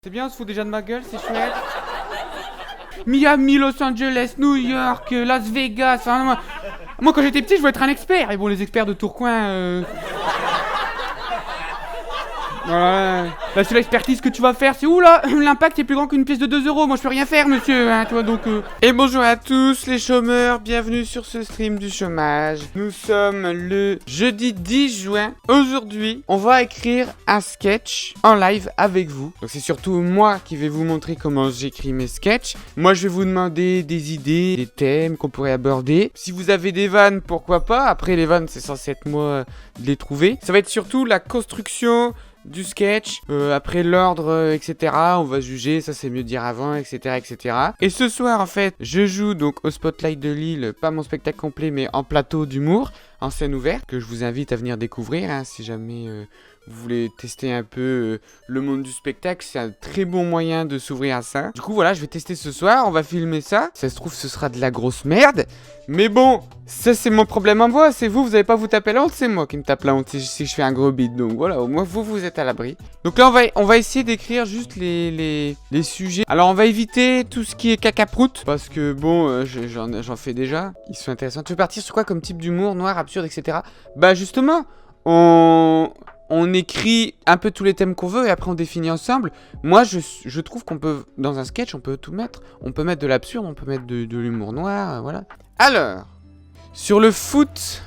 C'est bien, on se fout déjà de ma gueule, c'est chouette. Miami, Los Angeles, New York, Las Vegas. Enfin, moi, quand j'étais petit, je voulais être un expert. Et bon, les experts de Tourcoing. Voilà. La seule expertise que tu vas faire, c'est oula, l'impact est plus grand qu'une pièce de 2 euros. Moi, je peux rien faire, monsieur. Hein, tu vois, donc. Et bonjour à tous les chômeurs, bienvenue sur ce stream du chômage. Nous sommes le jeudi 10 juin. Aujourd'hui, on va écrire un sketch en live avec vous. Donc, c'est surtout moi qui vais vous montrer comment j'écris mes sketchs. Moi, je vais vous demander des idées, des thèmes qu'on pourrait aborder. Si vous avez des vannes, pourquoi pas. Après, les vannes, c'est censé être moi de les trouver. Ça va être surtout la construction du sketch, après l'ordre, etc. On va juger, ça c'est mieux de dire avant, etc., etc. Et ce soir, en fait, je joue donc au Spotlight de Lille, pas mon spectacle complet, mais en plateau d'humour, en scène ouverte, que je vous invite à venir découvrir, hein, si jamais vous voulez tester un peu le monde du spectacle. C'est un très bon moyen de s'ouvrir à ça. Du coup, voilà, je vais tester ce soir, on va filmer ça. Ça se trouve, ce sera de la grosse merde. Mais bon, ça c'est mon problème en moi, c'est vous allez pas vous taper la honte, c'est moi qui me tape la honte si je fais un gros beat. Donc voilà, au moins vous êtes à l'abri. Donc là on va essayer d'écrire juste les sujets. Alors on va éviter tout ce qui est cacaproute, parce que bon, j'en fais déjà. Ils sont intéressants. Tu veux partir sur quoi comme type d'humour, noir, absurde, etc. Bah justement, on écrit un peu tous les thèmes qu'on veut et après on définit ensemble. Moi je trouve qu'on peut, dans un sketch, on peut tout mettre. On peut mettre de l'absurde, on peut mettre de l'humour noir, voilà. Alors, sur le foot,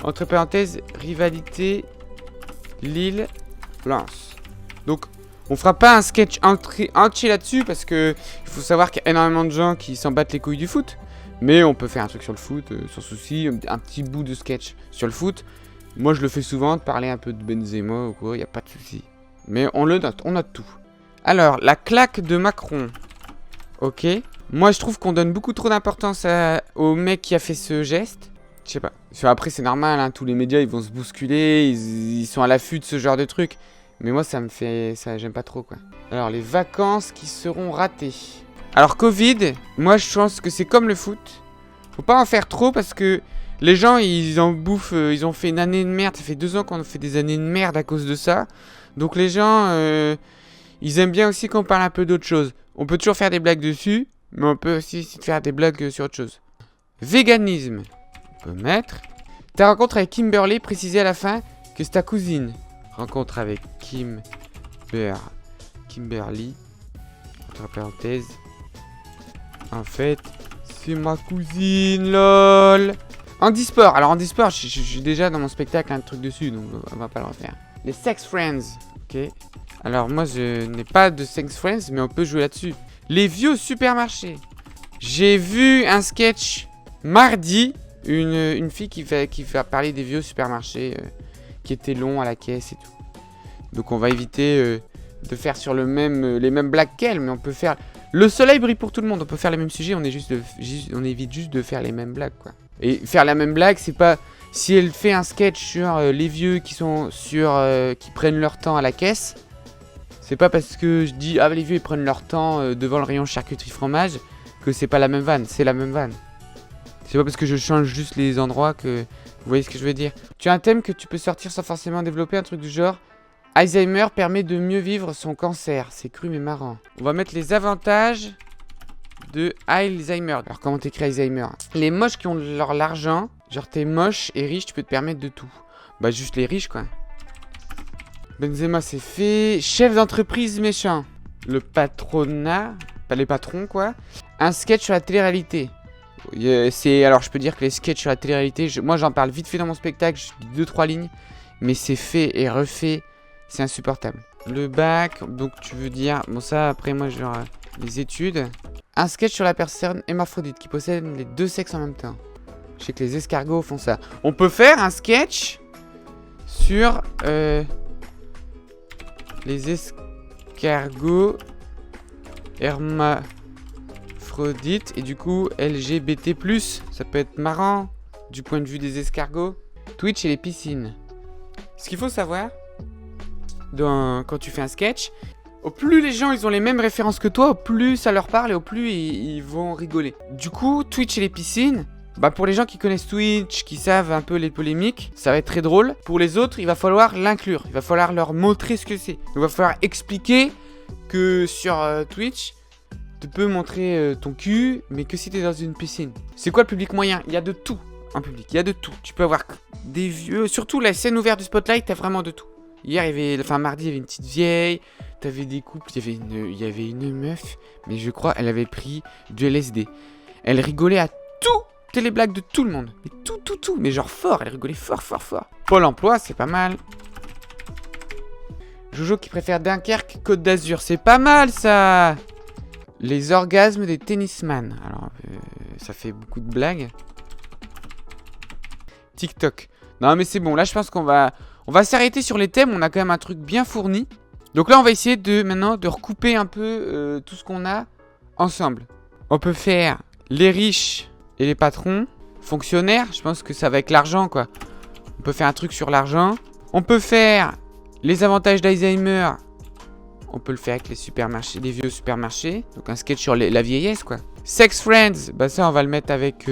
entre parenthèses, rivalité Lille-Lens. Donc, on fera pas un sketch entier là-dessus parce que il faut savoir qu'il y a énormément de gens qui s'en battent les couilles du foot. Mais on peut faire un truc sur le foot, sans souci, un petit bout de sketch sur le foot. Moi, je le fais souvent, de parler un peu de Benzema ou quoi, il n'y a pas de souci. Mais on le note, on note tout. Alors, la claque de Macron. Ok. Moi, je trouve qu'on donne beaucoup trop d'importance au mec qui a fait ce geste. Je sais pas. Après, c'est normal, hein, tous les médias, ils vont se bousculer, ils sont à l'affût de ce genre de truc. Mais moi, ça me fait... ça, j'aime pas trop, quoi. Alors, les vacances qui seront ratées. Alors, Covid, moi, je pense que c'est comme le foot. Faut pas en faire trop parce que les gens, ils en bouffent, ils ont fait une année de merde. Ça fait 2 ans qu'on a fait des années de merde à cause de ça. Donc, les gens, ils aiment bien aussi qu'on parle un peu d'autre chose. On peut toujours faire des blagues dessus. Mais on peut aussi faire des blagues sur autre chose. Véganisme. On peut mettre. Ta rencontre avec Kimberly, précisez à la fin que c'est ta cousine. Rencontre avec Kimberly. Entre parenthèses. En fait, c'est ma cousine, lol. Handisport. Alors, handisport, j'ai déjà dans mon spectacle un truc dessus, donc on va pas le refaire. Les sex friends. Ok. Alors, moi, je n'ai pas de sex friends, mais on peut jouer là-dessus. Les vieux supermarchés. J'ai vu un sketch mardi, une fille qui va parler des vieux supermarchés qui étaient longs à la caisse et tout. Donc on va éviter de faire sur les mêmes blagues qu'elle, mais on peut faire... Le soleil brille pour tout le monde, on peut faire les mêmes sujets, on évite juste de faire les mêmes blagues, quoi. Et faire la même blague, c'est pas... Si elle fait un sketch sur les vieux qui prennent leur temps à la caisse... C'est pas parce que je dis, ah les vieux ils prennent leur temps devant le rayon charcuterie fromage que c'est pas la même vanne, c'est la même vanne. C'est pas parce que je change juste les endroits que... Vous voyez ce que je veux dire? Tu as un thème que tu peux sortir sans forcément développer, un truc du genre Alzheimer permet de mieux vivre son cancer. C'est cru mais marrant. On va mettre les avantages de Alzheimer. Alors comment t'écris Alzheimer? Les moches qui ont l'argent, genre t'es moche et riche, tu peux te permettre de tout. Bah juste les riches quoi. Benzema c'est fait. Chef d'entreprise méchant. Le patronat. Pas les patrons quoi. Un sketch sur la télé-réalité. Alors je peux dire que les sketchs sur la télé-réalité, moi j'en parle vite fait dans mon spectacle, je dis 2-3 lignes. Mais c'est fait et refait. C'est insupportable. Le bac, donc tu veux dire... Bon ça après moi genre les études. Un sketch sur la personne hémaphrodite qui possède les 2 sexes en même temps. Je sais que les escargots font ça. On peut faire un sketch sur... les escargots hermaphrodites et du coup LGBT+, ça peut être marrant du point de vue des escargots. Twitch et les piscines. Ce qu'il faut savoir quand tu fais un sketch, au plus les gens ils ont les mêmes références que toi, au plus ça leur parle et au plus ils vont rigoler. Du coup, Twitch et les piscines, Bah pour les gens qui connaissent Twitch, qui savent un peu les polémiques, ça va être très drôle. Pour les autres, il va falloir l'inclure. Il va falloir leur montrer ce que c'est. Il va falloir expliquer que sur Twitch, tu peux montrer ton cul, mais que si t'es dans une piscine. C'est quoi le public moyen? Il y a de tout en public, il y a de tout. Tu peux avoir des vieux... Surtout la scène ouverte du Spotlight, t'as vraiment de tout. Hier, mardi, il y avait une petite vieille. T'avais des couples, il y avait une meuf, mais je crois elle avait pris du LSD. Elle rigolait à toutes les blagues de tout le monde. Mais tout. Mais genre fort, elle rigolait fort. Pôle emploi, c'est pas mal. Jojo qui préfère Dunkerque, Côte d'Azur, c'est pas mal ça. Les orgasmes des tennisman. Alors, ça fait beaucoup de blagues. TikTok. Non mais c'est bon, là je pense qu'on va s'arrêter sur les thèmes, on a quand même un truc bien fourni. Donc là on va essayer maintenant de recouper un peu tout ce qu'on a ensemble. On peut faire les riches et les patrons, fonctionnaires, je pense que ça va avec l'argent quoi. On peut faire un truc sur l'argent. On peut faire les avantages d'Alzheimer. On peut le faire avec les supermarchés, les vieux supermarchés. Donc un sketch sur la vieillesse quoi. Sex Friends, bah ça on va le mettre avec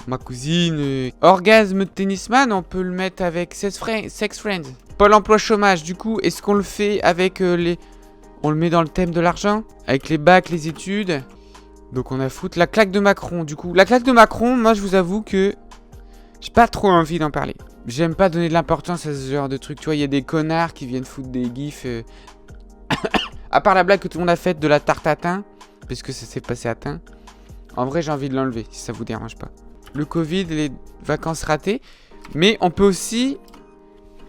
ma cousine. Orgasme tennisman, on peut le mettre avec Sex Friends. Pôle emploi chômage, du coup, est-ce qu'on le fait avec on le met dans le thème de l'argent? Avec les bacs, les études. Donc on a foutre la claque de Macron, du coup. La claque de Macron, moi je vous avoue que j'ai pas trop envie d'en parler. J'aime pas donner de l'importance à ce genre de truc. Tu vois, il y a des connards qui viennent foutre des gifs. À part la blague que tout le monde a faite de la tarte à thym, parce que ça s'est passé à thym. En vrai, j'ai envie de l'enlever, si ça vous dérange pas. Le Covid, les vacances ratées. Mais on peut aussi...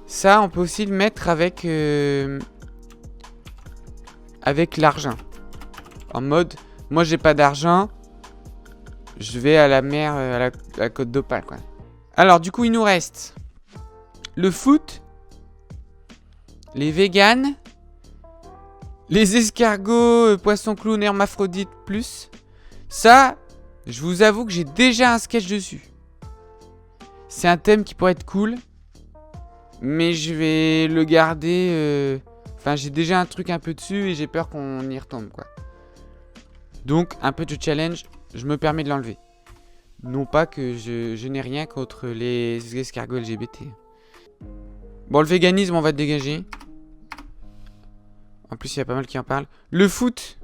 Ça, on peut aussi le mettre avec l'argent. En mode, moi j'ai pas d'argent, je vais à la mer, à la côte d'Opale, quoi. Alors, du coup, il nous reste le foot, les véganes, les escargots, poissons clown, hermaphrodite plus. Ça, je vous avoue que j'ai déjà un sketch dessus. C'est un thème qui pourrait être cool. Mais je vais le garder... Enfin, j'ai déjà un truc un peu dessus et j'ai peur qu'on y retombe, quoi. Donc, un peu de challenge, je me permets de l'enlever. Non pas que je n'ai rien contre les escargots LGBT. Bon, le véganisme, on va te dégager. En plus, il y a pas mal qui en parlent. Le foot.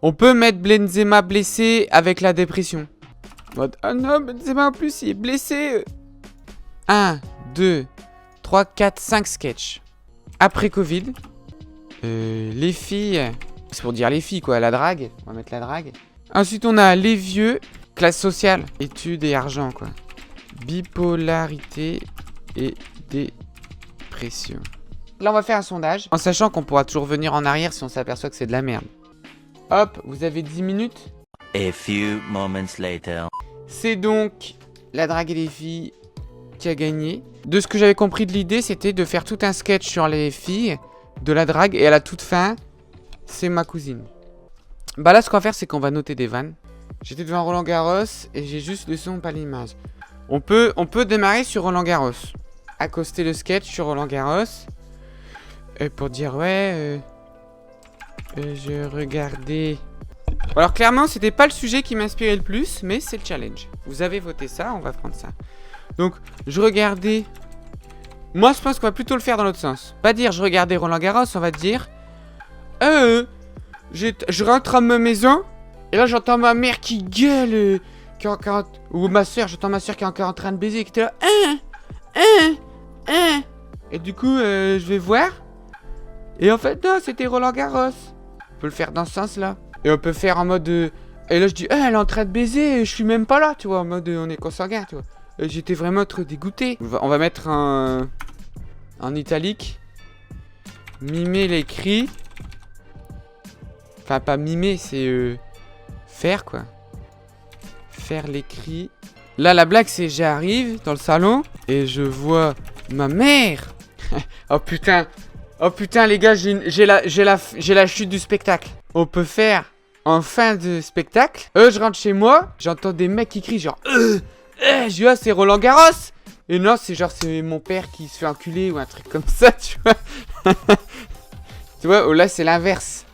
On peut mettre Benzema blessé avec la dépression. Ah non, Benzema en plus, il est blessé. 1, 2, 3, 4, 5 sketchs. Après Covid. Les filles. C'est pour dire les filles, quoi. La drague. On va mettre la drague. Ensuite, on a les vieux. Classe sociale. Études et argent, quoi. Bipolarité et dépression. Là, on va faire un sondage. En sachant qu'on pourra toujours venir en arrière si on s'aperçoit que c'est de la merde. Hop, vous avez 10 minutes. A few moments later. C'est donc la drague et les filles qui a gagné. De ce que j'avais compris de l'idée, c'était de faire tout un sketch sur les filles, de la drague, et à la toute fin, c'est ma cousine. Bah là, ce qu'on va faire, c'est qu'on va noter des vannes. J'étais devant Roland Garros, et j'ai juste le son, pas l'image. On peut démarrer sur Roland Garros. Accoster le sketch sur Roland Garros. Pour dire, ouais, je regardais... Alors clairement, c'était pas le sujet qui m'inspirait le plus, mais c'est le challenge. Vous avez voté ça, on va prendre ça. Donc, je regardais... Moi, je pense qu'on va plutôt le faire dans l'autre sens. Pas dire je regardais Roland Garros, on va dire... je rentre à ma maison, et là j'entends ma mère qui gueule, ou ma soeur, j'entends ma soeur qui est encore en train de baiser, qui était là... Et du coup, je vais voir. Et en fait, non, c'était Roland Garros. On peut le faire dans ce sens-là. Et on peut faire en mode... Et là, je dis, elle est en train de baiser, je suis même pas là, tu vois, en mode, on est consanguin, tu vois. J'étais vraiment trop dégoûté. On va mettre en italique. Mimer les cris. Enfin, pas mimer, c'est faire, quoi. Faire les cris. Là, la blague, c'est j'arrive dans le salon et je vois ma mère. Oh putain. Oh putain, les gars, j'ai la chute du spectacle. On peut faire en fin de spectacle. Je rentre chez moi, j'entends des mecs qui crient genre je dis ah, c'est Roland Garros. Et non, c'est genre c'est mon père qui se fait enculer ou un truc comme ça, tu vois. Tu vois, oh, là c'est l'inverse.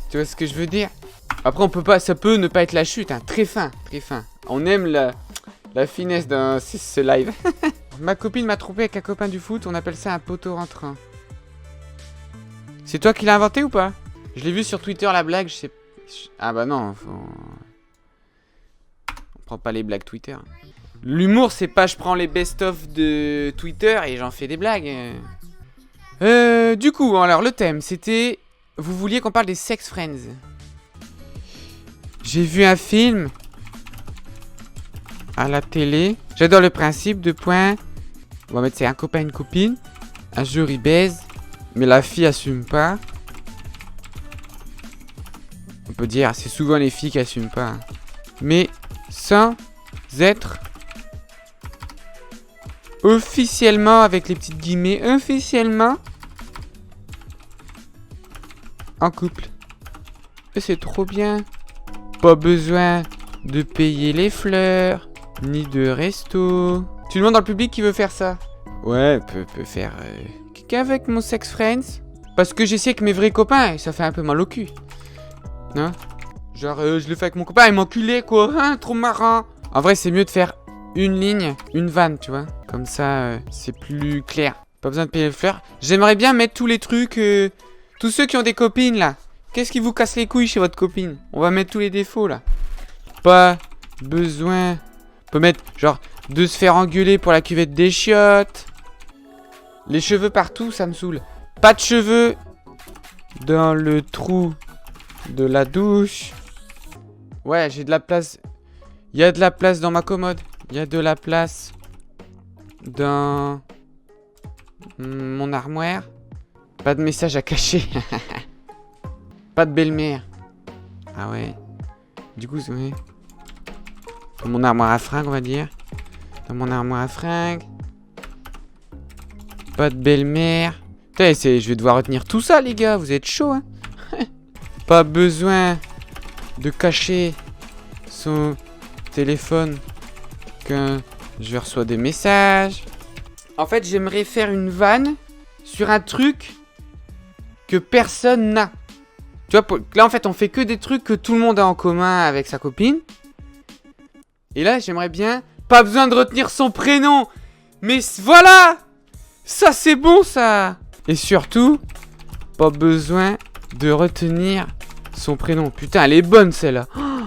Tu vois ce que je veux dire? Après, on peut pas, ça peut ne pas être la chute, hein. Très fin, très fin. On aime la finesse dans ce live. Ma copine m'a trompé avec un copain du foot, on appelle ça un poteau rentrant. C'est toi qui l'as inventé ou pas? Je l'ai vu sur Twitter la blague, je sais... Ah bah non, faut... On prend pas les blagues Twitter. L'humour, c'est pas je prends les best-of de Twitter et j'en fais des blagues. Du coup, alors le thème, c'était... Vous vouliez qu'on parle des sex friends. J'ai vu un film à la télé. J'adore le principe de point. On va mettre c'est un copain, une copine. Un jour ils baisent, mais la fille assume pas. On peut dire c'est souvent les filles qui assument pas. Hein. Mais sans être officiellement, avec les petites guillemets, officiellement en couple. Et c'est trop bien. Pas besoin de payer les fleurs, ni de resto. Tu demandes dans le public qui veut faire ça? Ouais, peut faire qu'avec mon sex friends. Parce que j'essaie avec mes vrais copains et ça fait un peu mal au cul. Non? Genre, je le fais avec mon copain, il m'enculait quoi, hein, trop marrant. En vrai, c'est mieux de faire une ligne, une vanne, tu vois. Comme ça, c'est plus clair. Pas besoin de payer les fleurs. J'aimerais bien mettre tous les trucs, tous ceux qui ont des copines là. Qu'est-ce qui vous casse les couilles chez votre copine? On va mettre tous les défauts là. Pas besoin. On peut mettre genre de se faire engueuler pour la cuvette des chiottes. Les cheveux partout, ça me saoule. Pas de cheveux dans le trou de la douche. Ouais, j'ai de la place. Il y a de la place dans ma commode. Il y a de la place dans mon armoire. Pas de message à cacher. Pas de belle-mère. Ah ouais. Du coup, ouais. Dans mon armoire à fringues, on va dire. Dans mon armoire à fringues. Pas de belle-mère. Putain, je vais devoir retenir tout ça, les gars. Vous êtes chaud, hein. Pas besoin de cacher son téléphone quand je reçois des messages. En fait, j'aimerais faire une vanne sur un truc que personne n'a. Tu vois, là en fait on fait que des trucs que tout le monde a en commun avec sa copine. Et là j'aimerais bien, pas besoin de retenir son prénom. Mais voilà, ça c'est bon ça. Et surtout, pas besoin de retenir son prénom. Putain, elle est bonne celle-là. Oh,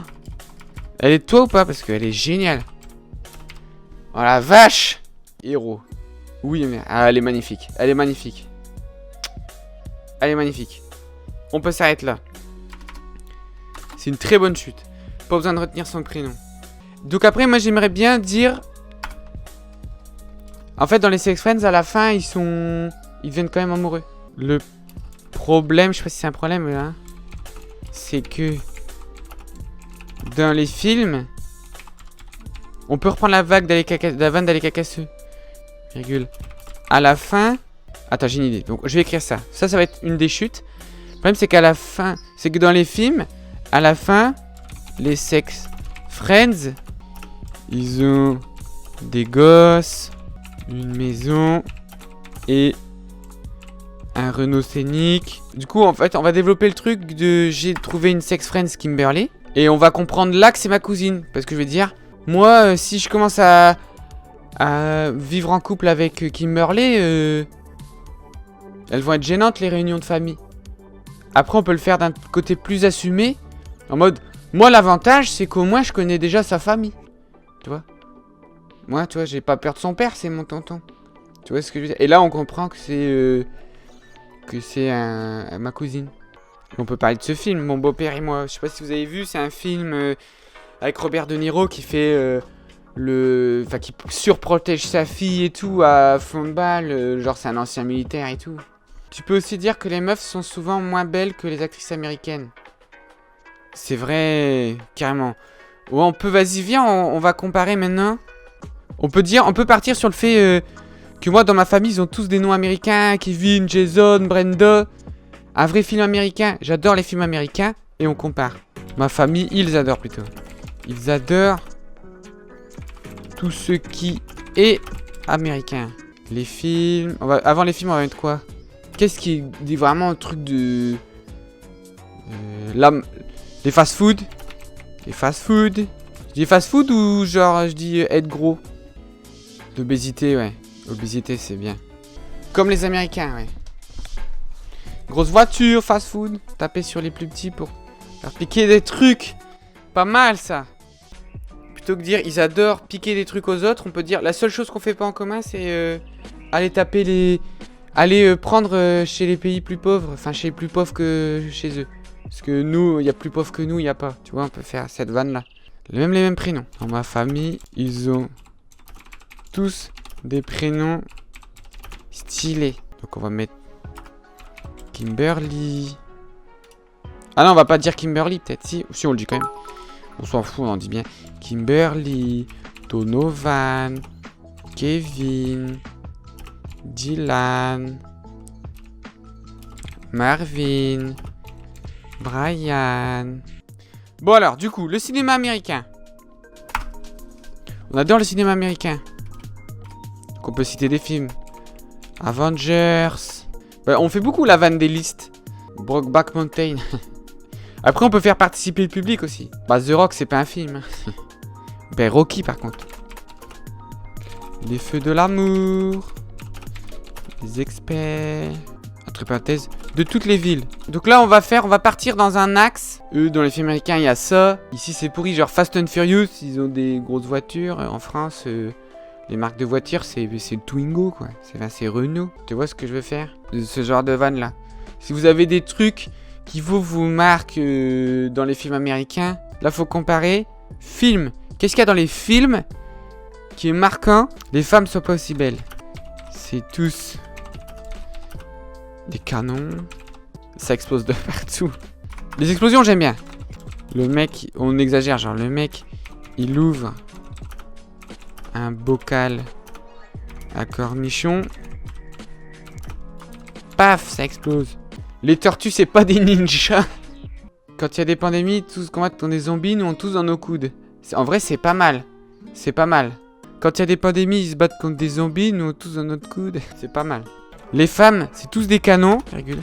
elle est de toi ou pas? Parce qu'elle est géniale. Oh la vache. Héros. Oui mais elle est magnifique. Elle est magnifique. Elle est magnifique. On peut s'arrêter là. C'est une très bonne chute. Pas besoin de retenir son prénom. Donc après, moi j'aimerais bien dire... En fait, dans les sex friends, à la fin, ils deviennent quand même amoureux. Le problème, je sais pas si c'est un problème là, c'est que... Dans les films... On peut reprendre la vanne d'aller cacasseux. Virgule. À la fin... Attends, j'ai une idée. Donc je vais écrire ça. Ça va être une des chutes. Le problème, c'est qu'à la fin... C'est que dans les films, à la fin, les sex friends, ils ont des gosses, une maison et un Renault Scénic. Du coup, en fait, on va développer le truc de... J'ai trouvé une sex friends Kimberly. Et on va comprendre là que c'est ma cousine. Parce que je vais dire... Moi, si je commence à vivre en couple avec Kimberly... Elles vont être gênantes, les réunions de famille. Après, on peut le faire d'un côté plus assumé. En mode, moi, l'avantage, c'est qu'au moins, je connais déjà sa famille. Tu vois? Moi, tu vois, j'ai pas peur de son père, c'est mon tonton. Tu vois ce que je veux dire? Et là, on comprend que c'est ma cousine. On peut parler de ce film, Mon beau-père et moi. Je sais pas si vous avez vu, c'est un film avec Robert De Niro qui fait... Enfin, qui surprotège sa fille et tout à fond de balle. Genre, c'est un ancien militaire et tout. Tu peux aussi dire que les meufs sont souvent moins belles que les actrices américaines. C'est vrai, carrément. Ouais, on peut, vas-y, viens, on va comparer maintenant. On peut partir sur le fait que moi, dans ma famille, ils ont tous des noms américains. Kevin, Jason, Brenda. Un vrai film américain. J'adore les films américains. Et on compare. Ma famille, ils adorent plutôt. Ils adorent tout ce qui est américain. Les films... Avant les films, on va mettre quoi? Qu'est-ce qui dit vraiment un truc de... Les fast-food. Les fast-food. Je dis fast-food ou genre je dis être gros? L'obésité, ouais. Obésité, c'est bien. Comme les Américains, ouais. Grosse voiture, fast-food. Taper sur les plus petits pour leur piquer des trucs. Pas mal, ça. Plutôt que dire ils adorent piquer des trucs aux autres, on peut dire la seule chose qu'on fait pas en commun, c'est aller taper les... Aller prendre chez les pays plus pauvres. Enfin, chez les plus pauvres que chez eux. Parce que nous, il y a plus pauvres que nous, il n'y a pas. Tu vois, on peut faire cette vanne-là. Même les mêmes prénoms. Dans ma famille, ils ont tous des prénoms stylés. Donc on va mettre Kimberly. Ah non, on va pas dire Kimberly, peut-être. Si, on le dit quand même. On s'en fout, on en dit bien. Kimberly, Donovan, Kevin, Dylan, Marvin, Brian. Bon alors, du coup, le cinéma américain. On adore le cinéma américain. Donc on peut citer des films. Avengers. Bah, on fait beaucoup la vanne des listes. Brokeback Mountain. Après, on peut faire participer le public aussi. Bah, The Rock, c'est pas un film. Ben, Rocky, par contre. Les feux de l'amour. Les experts. Entre parenthèses, de toutes les villes. Donc là, on va partir dans un axe. Eux, dans les films américains, il y a ça. Ici, c'est pourri, genre Fast and Furious. Ils ont des grosses voitures. En France, les marques de voitures, c'est le Twingo, quoi. C'est Renault. Tu vois ce que je veux faire? Ce genre de vanne là. Si vous avez des trucs qui vous marquent dans les films américains, là, faut comparer. Film. Qu'est-ce qu'il y a dans les films qui est marquant? Les femmes sont pas aussi belles. C'est tous des canons. Ça explose de partout. Les explosions, j'aime bien. Le mec, on exagère, genre le mec, il ouvre un bocal à cornichons. Paf, ça explose. Les tortues, c'est pas des ninjas. Quand il y a des pandémies, tous combattent contre des zombies, nous on tous dans nos coudes. En vrai, c'est pas mal. C'est pas mal. Quand il y a des pandémies, ils se battent contre des zombies, nous on tous dans notre coude. C'est pas mal. Les femmes, c'est tous des canons. Virgule.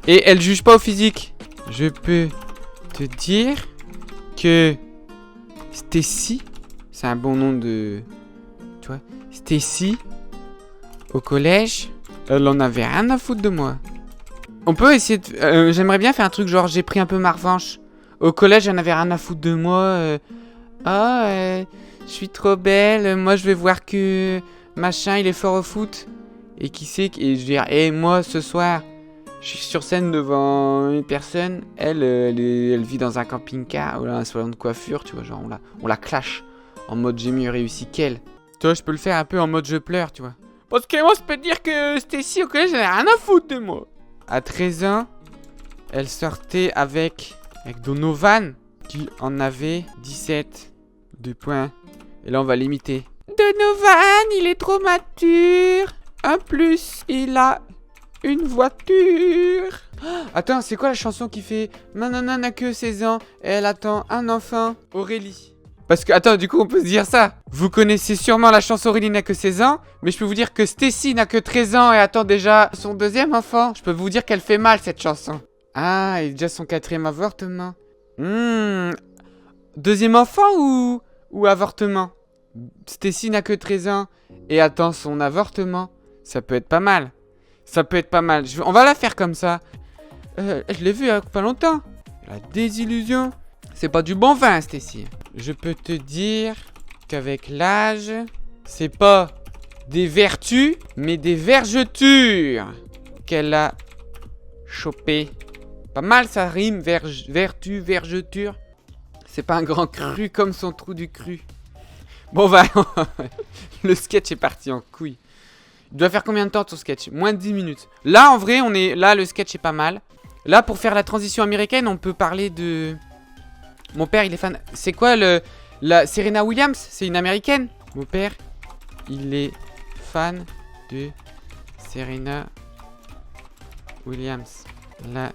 Et elles jugent pas au physique. Je peux te dire que Stacy, c'est un bon nom de... Tu vois, Stacy, au collège, elle en avait rien à foutre de moi. On peut essayer de... J'aimerais bien faire un truc genre j'ai pris un peu ma revanche. Au collège, elle en avait rien à foutre de moi. Je suis trop belle. Moi, je vais voir que machin, il est fort au foot. Et qui sait... Et je vais dire, moi, ce soir, je suis sur scène devant une personne. Elle vit dans un camping-car ou là, un salon de coiffure, tu vois. Genre, on la clash en mode j'ai mieux réussi qu'elle. Tu vois, je peux le faire un peu en mode je pleure, tu vois. Parce que moi, je peux te dire que Stacy, au collège, elle a rien à foutre de moi. À 13 ans, elle sortait avec Donovan, qui en avait 17. 2 points. Et là, on va l'imiter. Donovan, il est trop mature. En plus, il a une voiture. Attends, c'est quoi la chanson qui fait Nanana n'a que 16 ans et elle attend un enfant? Aurélie. Parce que, attends, du coup, on peut se dire ça. Vous connaissez sûrement la chanson Aurélie n'a que 16 ans, mais je peux vous dire que Stacy n'a que 13 ans et attend déjà son 2e enfant. Je peux vous dire qu'elle fait mal, cette chanson. Ah, et déjà son 4e avortement. 2e enfant ou avortement? Stacy n'a que 13 ans et attend son avortement. Ça peut être pas mal. Ça peut être pas mal. On va la faire comme ça. Je l'ai vu il y a pas longtemps. La désillusion. C'est pas du bon vin, Stacy. Je peux te dire qu'avec l'âge, c'est pas des vertus, mais des vergetures qu'elle a chopé. Pas mal, ça rime. Vertu, vergeture. C'est pas un grand cru comme son trou du cru. Bon, le sketch est parti en couille. Il doit faire combien de temps ton sketch? Moins de 10 minutes. Là, en vrai, là, le sketch est pas mal. Là, pour faire la transition américaine, on peut parler de... Mon père, il est fan... C'est quoi la Serena Williams? C'est une américaine? Mon père, il est fan de Serena Williams. La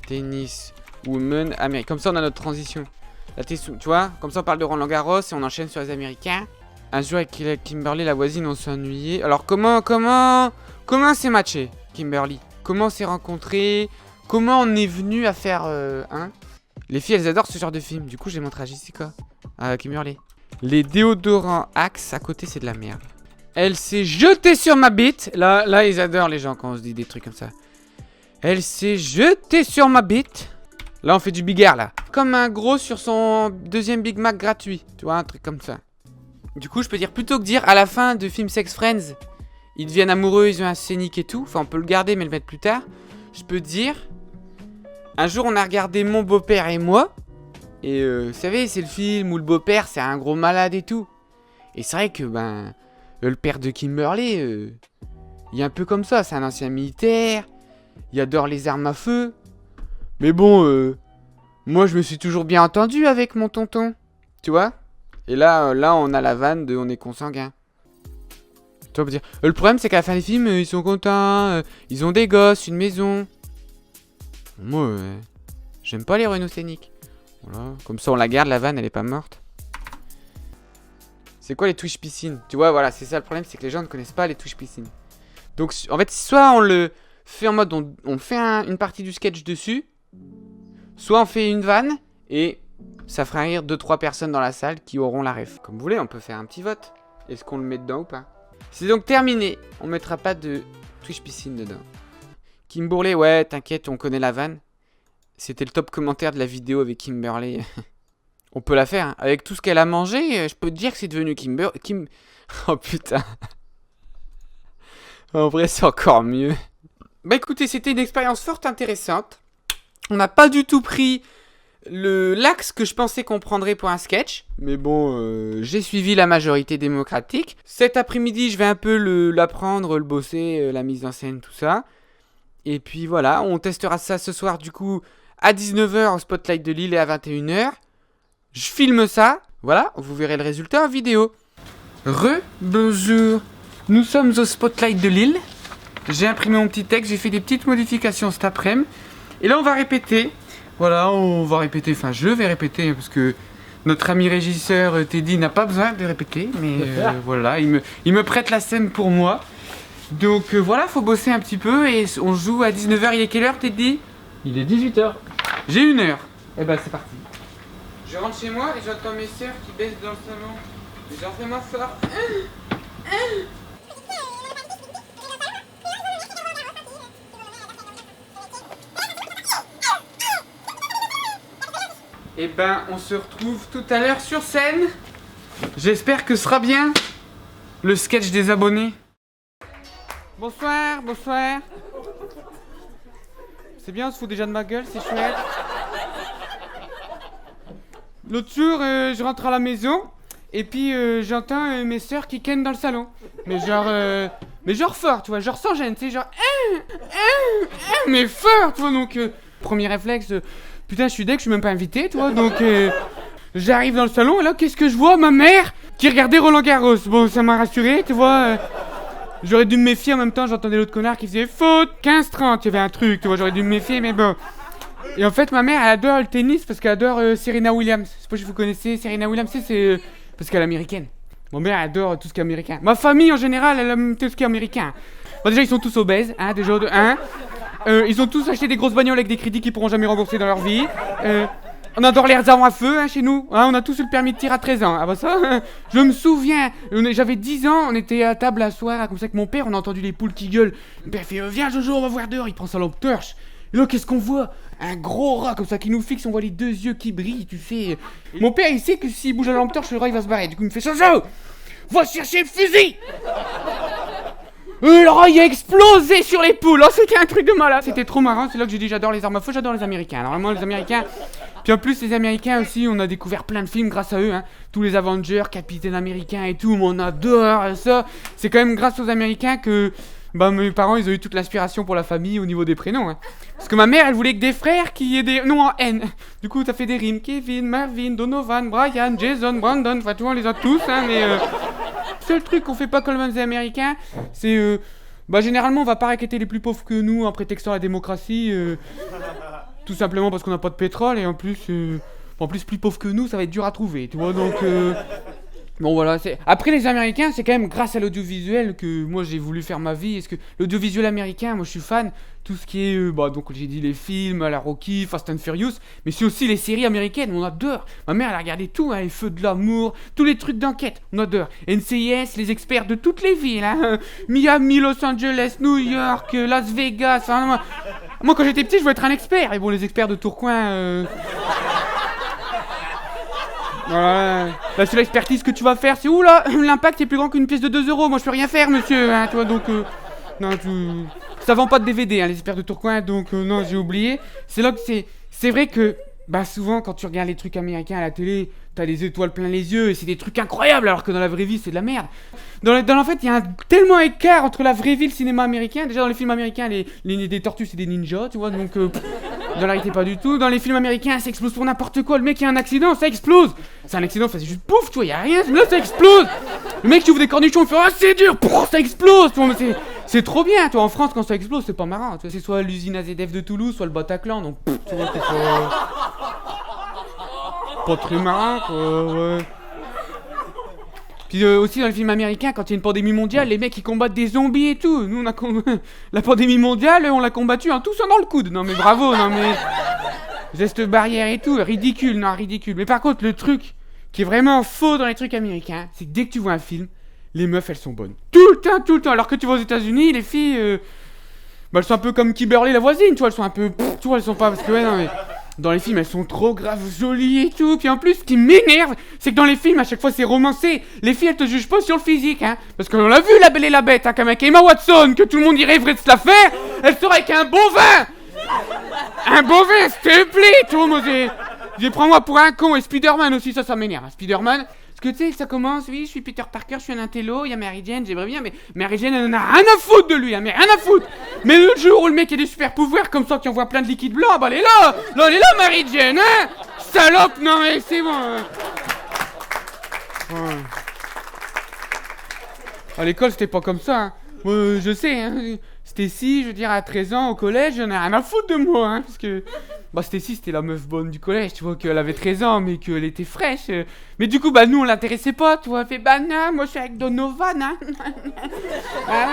tennis woman américaine. Comme ça, on a notre transition. Tu vois, comme ça, on parle de Roland Garros et on enchaîne sur les Américains. Un jour avec Kimberly, la voisine, on s'est ennuyé. Alors, comment c'est matché, Kimberly? Comment on s'est rencontrés? Comment on est venu à faire Les filles, elles adorent ce genre de film. Du coup, je les montre à Jessica. Qui hurlait. Les déodorants Axe à côté, c'est de la merde. Elle s'est jetée sur ma bite. Là, ils adorent les gens quand on se dit des trucs comme ça. Elle s'est jetée sur ma bite. Là, on fait du bigard, là. Comme un gros sur son deuxième Big Mac gratuit. Tu vois, un truc comme ça. Du coup, je peux dire, plutôt que dire à la fin de film Sex Friends, ils deviennent amoureux, ils ont un scénic et tout. Enfin, on peut le garder, mais le mettre plus tard. Je peux dire, un jour, on a regardé mon beau-père et moi. Et vous savez, c'est le film où le beau-père, c'est un gros malade et tout. Et c'est vrai que, le père de Kimberly, il est un peu comme ça. C'est un ancien militaire. Il adore les armes à feu. Mais bon, moi, je me suis toujours bien entendu avec mon tonton. Tu vois? Et là, on a la vanne de on est consanguin. Tu vas me dire, le problème, c'est qu'à la fin des films, ils sont contents. Ils ont des gosses, une maison. Moi, j'aime pas les Renault Scénic. Voilà. Comme ça, on la garde, la vanne, elle est pas morte. C'est quoi les touches piscine? Tu vois, voilà, c'est ça le problème, c'est que les gens ne connaissent pas les touches piscine. Donc, en fait, soit on le fait en mode, on fait une partie du sketch dessus, soit on fait une vanne, et ça fera rire 2-3 personnes dans la salle qui auront la ref. Comme vous voulez, on peut faire un petit vote. Est-ce qu'on le met dedans ou pas? C'est donc terminé. On mettra pas de touche piscine dedans. Kimberly, ouais, t'inquiète, on connaît la vanne. C'était le top commentaire de la vidéo avec Kimberly. On peut la faire. Hein. Avec tout ce qu'elle a mangé, je peux te dire que c'est devenu Oh putain. En vrai, c'est encore mieux. Bah écoutez, c'était une expérience fort intéressante. On n'a pas du tout pris l'axe que je pensais qu'on prendrait pour un sketch. Mais bon, j'ai suivi la majorité démocratique. Cet après-midi, je vais un peu l'apprendre, le bosser, la mise en scène, tout ça. Et puis voilà, on testera ça ce soir du coup à 19h au Spotlight de Lille et à 21h. Je filme ça, voilà, vous verrez le résultat en vidéo. Bonjour, nous sommes au Spotlight de Lille. J'ai imprimé mon petit texte, j'ai fait des petites modifications cet après-midi. Et là on va répéter, voilà, enfin je vais répéter parce que notre ami régisseur Teddy n'a pas besoin de répéter. Mais voilà, il me prête la scène pour moi. Donc voilà, faut bosser un petit peu et on joue à 19h. Il est quelle heure, Teddy? Il est 18h. J'ai 1 heure. Eh ben c'est parti. Je rentre chez moi et j'entends mes sœurs qui baissent dans le salon. J'en fais moins fort. Eh ben on se retrouve tout à l'heure sur scène. J'espère que ce sera bien le sketch des abonnés. Bonsoir, bonsoir. C'est bien, on se fout déjà de ma gueule, c'est chouette. L'autre jour, je rentre à la maison et puis j'entends mes sœurs qui kennent dans le salon. Mais genre fort, tu vois, genre sans gêne, tu sais, genre mais fort, tu vois, donc premier réflexe, putain, je suis deg, je suis même pas invité, tu vois, donc j'arrive dans le salon et là, qu'est-ce que je vois? Ma mère qui regardait Roland Garros. Bon, ça m'a rassuré, tu vois. J'aurais dû me méfier en même temps, j'entendais l'autre connard qui faisait faute 15-30, il y avait un truc, tu vois, j'aurais dû me méfier, mais bon. Et en fait, ma mère, elle adore le tennis parce qu'elle adore Serena Williams. Je sais pas si vous connaissez Serena Williams, c'est parce qu'elle est américaine. Ma mère, elle adore tout ce qui est américain. Ma famille, en général, elle aime tout ce qui est américain. Bon, déjà, ils sont tous obèses, hein, déjà de 1. Ils ont tous acheté des grosses bagnoles avec des crédits qu'ils pourront jamais rembourser dans leur vie. On adore les armes à feu, hein, chez nous. Hein, on a tous eu le permis de tir à 13 ans. Ah bah ça, je me souviens. J'avais 10 ans, on était à table à soir, comme ça avec mon père, on a entendu les poules qui gueulent. Mon père fait viens Jojo, on va voir dehors. Il prend sa lampe torche. Et là, qu'est-ce qu'on voit? Un gros rat comme ça qui nous fixe, on voit les 2 yeux qui brillent, tu sais. Mon père, il sait que s'il bouge la lampe torche, le rat il va se barrer. Du coup, il me fait Jojo, va chercher le fusil. Le rat il a explosé sur les poules. Oh, c'était un truc de malade. C'était trop marrant. C'est là que j'ai dit j'adore les armes à feu, j'adore les Américains. Alors vraiment les Américains. Puis en plus les Américains aussi, on a découvert plein de films grâce à eux. Hein. Tous les Avengers, Capitaine Américain et tout, on adore ça. C'est quand même grâce aux Américains que mes parents ils ont eu toute l'inspiration pour la famille au niveau des prénoms. Hein. Parce que ma mère elle voulait que des frères qui aient des noms en N. Du coup ça fait des rimes. Kevin, Marvin, Donovan, Brian, Jason, Brandon. Enfin tu vois on les a tous. Hein, mais seul truc qu'on fait pas comme les Américains, c'est généralement on va pas raqueter les plus pauvres que nous en prétextant la démocratie. Tout simplement parce qu'on n'a pas de pétrole et en plus plus pauvre que nous ça va être dur à trouver. Tu vois donc Bon voilà, après les Américains, c'est quand même grâce à l'audiovisuel que moi j'ai voulu faire ma vie. Est-ce que l'audiovisuel américain, moi je suis fan, tout ce qui est, donc j'ai dit les films, la Rocky, Fast and Furious, mais c'est aussi les séries américaines, on adore. Ma mère elle a regardé tout, hein, les Feux de l'amour, tous les trucs d'enquête, on adore. NCIS, les experts de toutes les villes, hein, Miami, Los Angeles, New York, Las Vegas. Hein, moi quand j'étais petit, je voulais être un expert. Et bon, les experts de Tourcoing. Voilà. La seule expertise que tu vas faire, c'est où là? L'impact est plus grand qu'une pièce de 2 euros. Moi je peux rien faire, monsieur. Hein, tu vois, donc. Non, ça vend pas de DVD, hein, les experts de Tourcoing, donc non, j'ai oublié. C'est là que c'est vrai que. Souvent, quand tu regardes les trucs américains à la télé, t'as les étoiles plein les yeux et c'est des trucs incroyables, alors que dans la vraie vie, c'est de la merde. En fait, il y a tellement écart entre la vraie vie et le cinéma américain. Déjà, dans les films américains, les tortues, c'est des ninjas, tu vois, donc. Dans la réalité, pas du tout. Dans les films américains, ça explose pour n'importe quoi. Le mec, il y a un accident, ça explose. C'est un accident, c'est juste pouf, tu vois, y a rien. Là, ça explose. Le mec qui ouvre des cornichons, il fait c'est dur, pouf, ça explose. Tu vois, mais c'est trop bien, toi. En France, quand ça explose, c'est pas marrant. Tu vois, c'est soit l'usine AZF de Toulouse, soit le Bataclan. Donc, tu vois, c'est pas très marrant, quoi. Ouais. Puis aussi dans les films américains, quand il y a une pandémie mondiale, les mecs ils combattent des zombies et tout. Nous la pandémie mondiale, on l'a combattue en tous dans le coude. Non mais bravo, non mais geste barrière et tout, ridicule, non ridicule. Mais par contre le truc qui est vraiment faux dans les trucs américains, c'est que dès que tu vois un film, les meufs elles sont bonnes. Tout le temps. Alors que tu vas aux États-Unis, les filles, elles sont un peu comme Kimberly la voisine, tu vois, elles sont un peu, tu vois, elles sont pas parce que non mais. Dans les films, elles sont trop graves, jolies et tout. Puis en plus, ce qui m'énerve, c'est que dans les films, à chaque fois, c'est romancé. Les filles, elles te jugent pas sur le physique, hein. Parce qu'on l'a vu, La Belle et la Bête, hein, comme avec Emma Watson, que tout le monde y rêverait de se la faire. Elle sera avec un bovin. Un bovin, s'il te plaît, tout le monde. Prends-moi pour un con. Et Spider-Man aussi, ça m'énerve. Hein. Spider-Man, parce que tu sais, ça commence, oui, je suis Peter Parker, je suis un intello, il y a Mary Jane, j'aimerais bien, mais Mary Jane, elle en a rien à foutre de lui, hein, mais rien à foutre. Mais le jour où le mec a des super pouvoirs comme ça, qui envoie plein de liquide blanc, elle est là, elle est là, Mary Jane, hein. Salope, non mais c'est bon. Ouais. À l'école, c'était pas comme ça, hein. Moi, je sais, hein. Stacy, je veux dire, à 13 ans, au collège, j'en ai rien à foutre de moi, hein, parce que... Stacy, c'était la meuf bonne du collège, tu vois, qu'elle avait 13 ans, mais qu'elle était fraîche. Mais du coup, nous, on l'intéressait pas, tu vois. Elle fait, non, moi, je suis avec Donovan, hein. Ah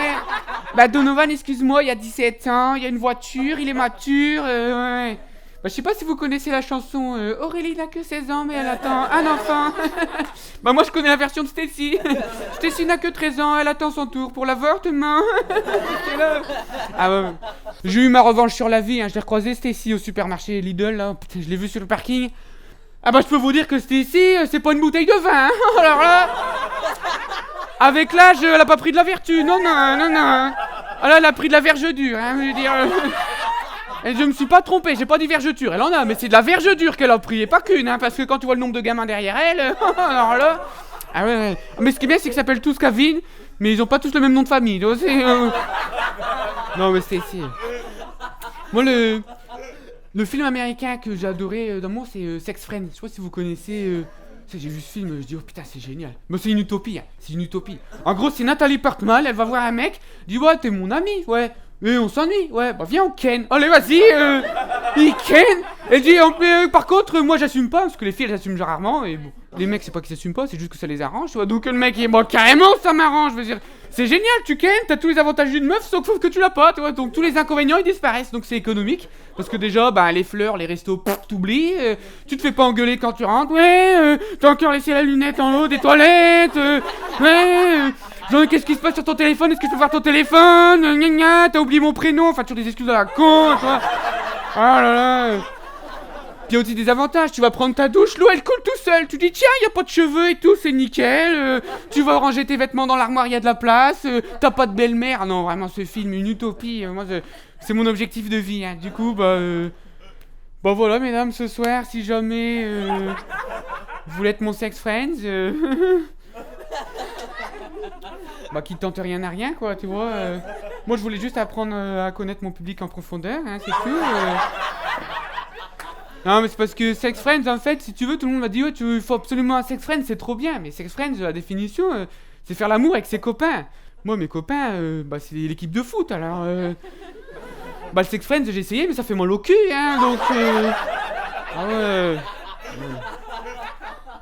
ouais. Donovan, excuse-moi, il y a 17 ans, il y a une voiture, il est mature, ouais. Je sais pas si vous connaissez la chanson Aurélie n'a que 16 ans, mais elle attend un enfant. Moi, je connais la version de Stacy. Stacy n'a que 13 ans, elle attend son tour pour l'avortement. Ah ouais. J'ai eu ma revanche sur la vie, hein. Je l'ai recroisé Stacy au supermarché Lidl, là. Putain, je l'ai vu sur le parking. Je peux vous dire que Stacy, c'est pas une bouteille de vin, hein. Alors là, avec l'âge, elle a pas pris de la vertu. Non. Ah là, elle a pris de la verge dure, hein. Je veux dire... Et je me suis pas trompé, j'ai pas dit vergeture, elle en a, mais c'est de la verge dure qu'elle a pris, et pas qu'une, hein, parce que quand tu vois le nombre de gamins derrière elle, alors là... Ah ouais. Mais ce qui est bien, c'est qu'ils s'appellent tous Kevin, mais ils ont pas tous le même nom de famille, donc c'est... Non mais c'est... Moi, le film américain que j'ai adoré d'amour, c'est Sex Friends. Je sais pas si vous connaissez... J'ai vu ce film, je dis, oh putain, c'est génial. Mais c'est une utopie, hein. C'est une utopie. En gros, c'est Nathalie Portman, elle va voir un mec, dit, ouais, t'es mon ami, ouais. Et on s'ennuie, ouais, viens on ken. Allez, vas-y, il ken. Elle dit, par contre, moi j'assume pas, parce que les filles elles assument genre rarement, et bon, les mecs c'est pas qu'ils s'assument pas, c'est juste que ça les arrange, tu vois. Donc le mec, carrément ça m'arrange, je veux dire, c'est génial, tu ken, t'as tous les avantages d'une meuf, sauf que tu l'as pas, tu vois. Donc tous les inconvénients ils disparaissent, donc c'est économique, parce que déjà, les fleurs, les restos, t'oublies, tu te fais pas engueuler quand tu rentres, ouais, t'as encore laissé la lunette en haut des toilettes, ouais. Genre, qu'est-ce qui se passe sur ton téléphone? Est-ce que je peux voir ton téléphone? T'as oublié mon prénom? Enfin, tu as des excuses à la con, tu vois. Ah là là. Puis il y a aussi des avantages. Tu vas prendre ta douche, l'eau elle coule tout seul. Tu dis, tiens, y a pas de cheveux et tout, c'est nickel. Tu vas ranger tes vêtements dans l'armoire, y a de la place. T'as pas de belle-mère. Ah non, vraiment, ce film, une utopie. Moi, c'est mon objectif de vie, hein. Du coup, voilà, mesdames, ce soir, si jamais vous voulez être mon sex friends. Qui tente rien à rien, quoi, tu vois. Moi, je voulais juste apprendre à connaître mon public en profondeur, hein, c'est tout. Non, mais c'est parce que Sex Friends, en fait, si tu veux, tout le monde m'a dit, ouais, il faut absolument un Sex Friends, c'est trop bien. Mais Sex Friends, la définition, c'est faire l'amour avec ses copains. Moi, mes copains, c'est l'équipe de foot, alors... le Sex Friends, j'ai essayé, mais ça fait mal au cul, hein, donc... Ah ouais...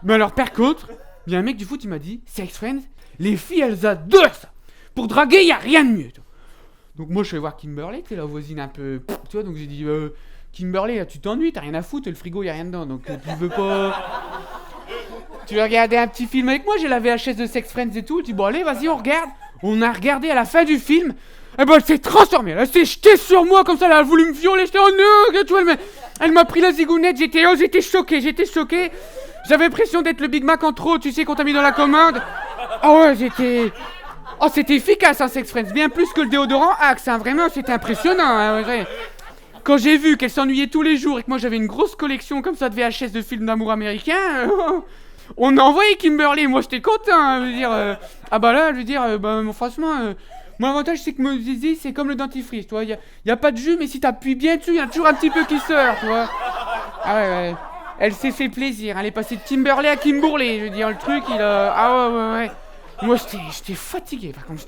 Mais alors, par contre... Il y a un mec du foot, il m'a dit, Sex Friends, les filles, elles adorent ça. Pour draguer, il y a rien de mieux. Donc moi, je suis allé voir Kimberly, tu sais, la voisine un peu... Tu vois, donc j'ai dit, Kimberly, tu t'ennuies, t'as rien à foutre, le frigo, il y a rien dedans, donc tu veux pas... Tu veux regarder un petit film avec moi? J'ai la VHS de Sex Friends et tout. Je dis, bon, allez, vas-y, on regarde. On a regardé à la fin du film. Et ben, elle s'est transformée. Elle s'est jetée sur moi comme ça. Elle a voulu me violer. J'étais, oh non, tu vois, elle m'a pris la zigounette. J'étais choqué. J'avais l'impression d'être le Big Mac en trop, tu sais, qu'on t'a mis dans la commande. Oh ouais, j'étais. Oh, c'était efficace, hein, Sex Friends. Bien plus que le déodorant Axe, hein. Vraiment, c'était impressionnant, hein, ouais. Quand j'ai vu qu'elle s'ennuyait tous les jours et que moi j'avais une grosse collection comme ça de VHS de films d'amour américains. On a envoyé Kimberly, moi j'étais content, hein, je veux dire, ah bah là, je veux dire, franchement, mon avantage c'est que mon zizi c'est comme le dentifrice, tu vois, y a pas de jus, mais si t'appuies bien dessus, y a toujours un petit peu qui sort, tu vois. Ah ouais, elle s'est fait plaisir, elle est passée de Kimberly à Kimbourley, je veux dire, le truc, il a... Ah ouais. Moi j'étais fatigué, par contre,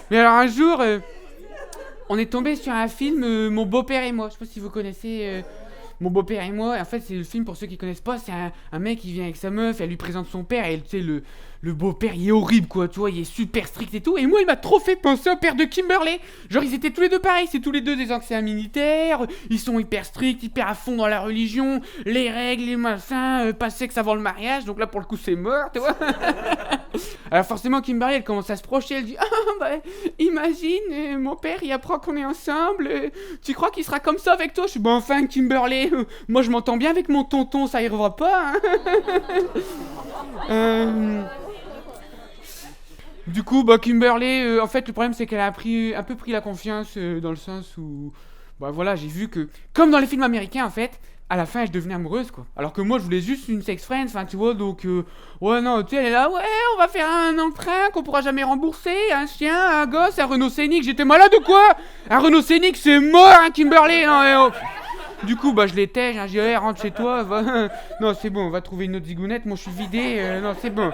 mais alors un jour, on est tombé sur un film, Mon beau-père et moi, je sais pas si vous connaissez... Mon beau-père et moi, en fait c'est le film pour ceux qui connaissent pas, c'est un mec qui vient avec sa meuf, elle lui présente son père et tu sais le beau-père il est horrible quoi, tu vois, il est super strict et tout, et moi il m'a trop fait penser au père de Kimberly, genre ils étaient tous les deux pareils, c'est tous les deux des anciens militaires, ils sont hyper stricts, hyper à fond dans la religion, les règles, les machins, pas sexe avant le mariage, donc là pour le coup c'est mort, tu vois. Alors forcément Kimberly elle commence à se projeter, elle dit imagine mon père il apprend qu'on est ensemble, tu crois qu'il sera comme ça avec toi? Je suis enfin Kimberly, moi je m'entends bien avec mon tonton, ça y arrivera pas hein. Du coup Kimberly en fait le problème c'est qu'elle a un peu pris la confiance dans le sens où voilà j'ai vu que comme dans les films américains en fait à la fin elle devenait amoureuse quoi, alors que moi je voulais juste une sex friend, enfin tu vois, donc ouais non tu sais elle est là, ouais on va faire un emprunt qu'on pourra jamais rembourser, un chien, un gosse, un Renault Scénic. J'étais malade ou quoi? Un Renault Scénic c'est mort hein Kimberly, non Du coup je l'étais, j'ai dit rentre chez toi, va. Non c'est bon, on va trouver une autre zigounette, moi je suis vidé, non c'est bon.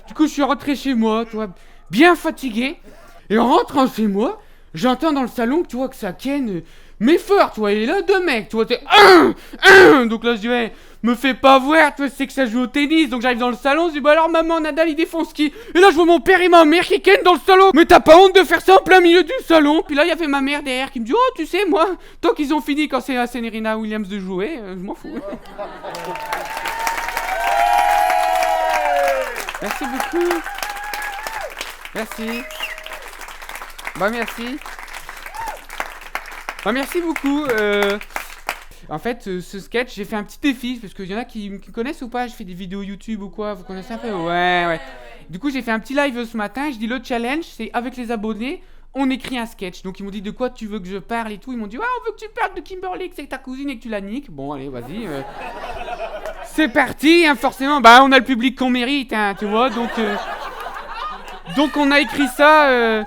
Du coup je suis rentré chez moi, tu vois, bien fatigué, et en rentrant chez moi, j'entends dans le salon, tu vois que ça ken, mais fort, tu vois, il est là deux mecs, tu vois, t'es donc là je dis me fais pas voir, tu vois, c'est que ça joue au tennis, donc j'arrive dans le salon, je dis alors maman, Nadal il défonce qui? Et là je vois mon père et ma mère qui ken dans le salon. Mais t'as pas honte de faire ça en plein milieu du salon? Puis là il y avait ma mère derrière qui me dit oh tu sais moi, tant qu'ils ont fini quand c'est à Serena Williams de jouer, je m'en fous. Merci beaucoup. Merci. Merci. Merci beaucoup. En fait, ce sketch, j'ai fait un petit défi, parce qu'il y en a qui me connaissent ou pas, je fais des vidéos YouTube ou quoi, vous connaissez un peu? Ouais. Du coup, j'ai fait un petit live ce matin, je dis le challenge, c'est avec les abonnés, on écrit un sketch. Donc ils m'ont dit de quoi tu veux que je parle et tout, ils m'ont dit on veut que tu parles de Kimberly, que c'est ta cousine et que tu la niques. Bon, allez, vas-y. C'est parti, hein, forcément, on a le public qu'on mérite, hein, tu vois, donc on a écrit ça...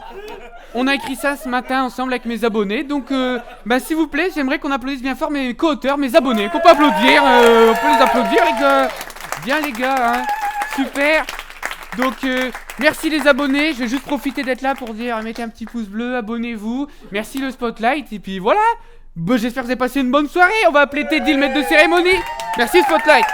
On a écrit ça ce matin ensemble avec mes abonnés, donc s'il vous plaît, j'aimerais qu'on applaudisse bien fort mes co-auteurs, mes abonnés, qu'on peut applaudir, on peut les applaudir les gars, bien les gars, hein, super. Donc merci les abonnés, je vais juste profiter d'être là pour dire mettez un petit pouce bleu, abonnez-vous, merci le spotlight, et puis voilà, j'espère que vous avez passé une bonne soirée, on va appeler Teddy le maître de cérémonie, merci spotlight.